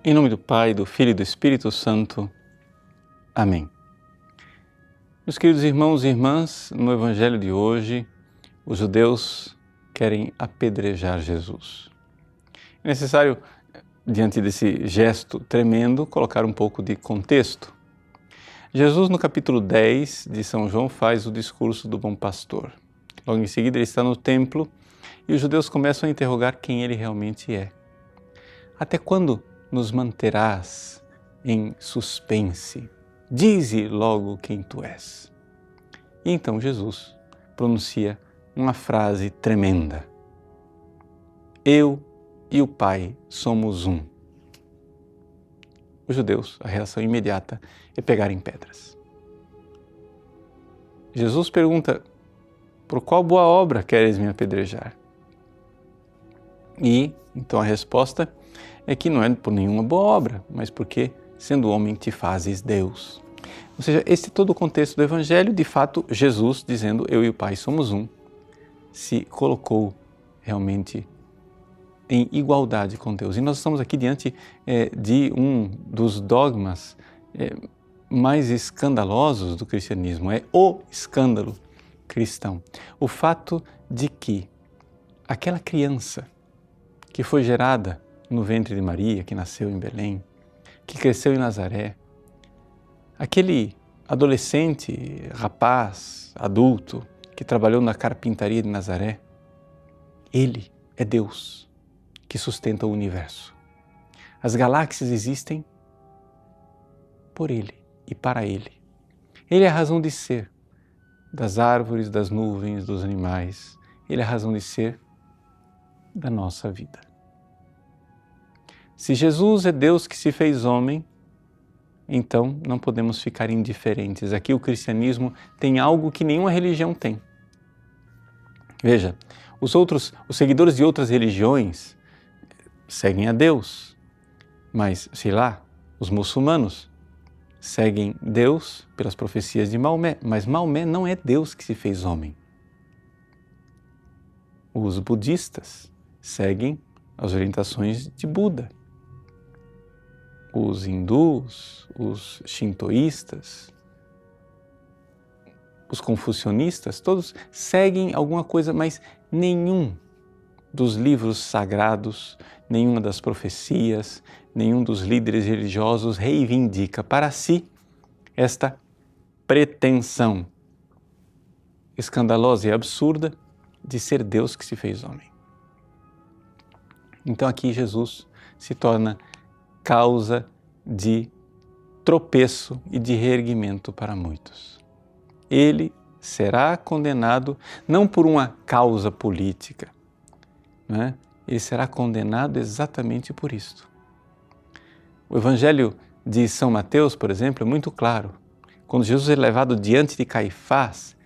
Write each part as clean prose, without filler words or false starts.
Em nome do Pai, do Filho e do Espírito Santo. Amém. Meus queridos irmãos e irmãs, no Evangelho de hoje, os judeus querem apedrejar Jesus. É necessário, diante desse gesto tremendo, colocar um pouco de contexto. Jesus, no capítulo 10 de São João, faz o discurso do bom pastor. Logo em seguida, ele está no templo e os judeus começam a interrogar quem ele realmente é. Até quando nos manterás em suspense? Dize logo quem tu és. E então Jesus pronuncia uma frase tremenda. Eu e o Pai somos um. Os judeus, a reação imediata é pegarem pedras. Jesus pergunta, por qual boa obra queres me apedrejar? E então a resposta é que não é por nenhuma boa obra, mas porque, sendo homem, te fazes Deus. Ou seja, esse é todo o contexto do Evangelho. De fato, Jesus, dizendo eu e o Pai somos um, se colocou realmente em igualdade com Deus. E nós estamos aqui diante de um dos dogmas mais escandalosos do cristianismo, é o escândalo cristão. O fato de que aquela criança que foi gerada no ventre de Maria, que nasceu em Belém, que cresceu em Nazaré, aquele adolescente, rapaz, adulto, que trabalhou na carpintaria de Nazaré, ele é Deus que sustenta o universo. As galáxias existem por ele e para ele. Ele é a razão de ser das árvores, das nuvens, dos animais. Ele é a razão de ser da nossa vida. Se Jesus é Deus que se fez homem, então não podemos ficar indiferentes. Aqui o cristianismo tem algo que nenhuma religião tem. Veja, os seguidores de outras religiões seguem a Deus, mas, sei lá, os muçulmanos seguem Deus pelas profecias de Maomé, mas Maomé não é Deus que se fez homem. Os budistas seguem as orientações de Buda. Os hindus, os shintoístas, os confucionistas, todos seguem alguma coisa, mas nenhum dos livros sagrados, nenhuma das profecias, nenhum dos líderes religiosos reivindica para si esta pretensão escandalosa e absurda de ser Deus que se fez homem. Então aqui Jesus se torna causa de tropeço e de reerguimento para muitos. Ele será condenado não por uma causa política, né? Ele será condenado exatamente por isto. O Evangelho de São Mateus, por exemplo, é muito claro. Quando Jesus é levado diante de Caifás,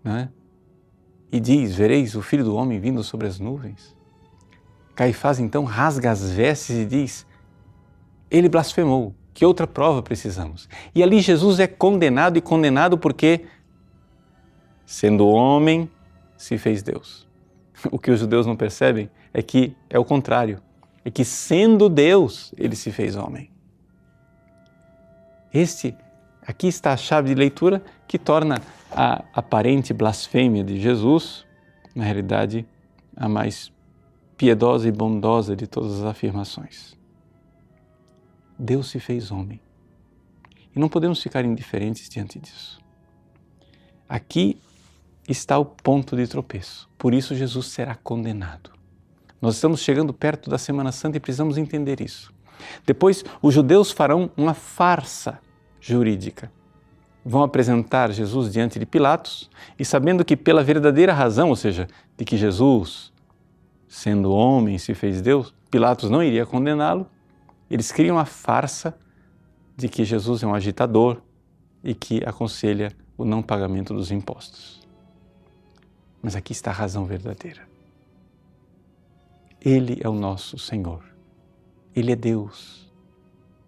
né? E diz, vereis o Filho do Homem vindo sobre as nuvens. Caifás então rasga as vestes e diz, ele blasfemou, que outra prova precisamos? E ali Jesus é condenado, e condenado porque, sendo homem, se fez Deus. O que os judeus não percebem é que é o contrário, é que sendo Deus, ele se fez homem. Aqui está a chave de leitura que torna a aparente blasfêmia de Jesus, na realidade, a mais piedosa e bondosa de todas as afirmações. Deus se fez homem. E não podemos ficar indiferentes diante disso. Aqui está o ponto de tropeço. Por isso Jesus será condenado. Nós estamos chegando perto da Semana Santa e precisamos entender isso. Depois, os judeus farão uma farsa jurídica. Vão apresentar Jesus diante de Pilatos e, sabendo que pela verdadeira razão, ou seja, de que Jesus, sendo homem, se fez Deus, Pilatos não iria condená-lo, eles criam a farsa de que Jesus é um agitador e que aconselha o não pagamento dos impostos. Mas aqui está a razão verdadeira. Ele é o nosso Senhor. Ele é Deus.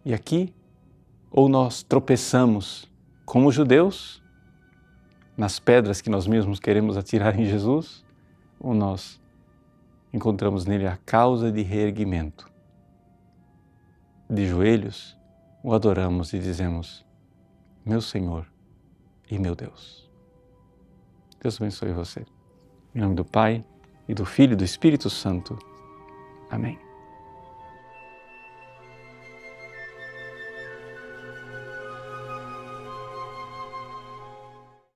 E aqui, ou nós tropeçamos como os judeus, nas pedras que nós mesmos queremos atirar em Jesus, ou nós encontramos nele a causa de reerguimento. de joelhos, o adoramos e dizemos: meu Senhor e meu Deus. Deus abençoe você. Em nome do Pai, e do Filho e do Espírito Santo. Amém.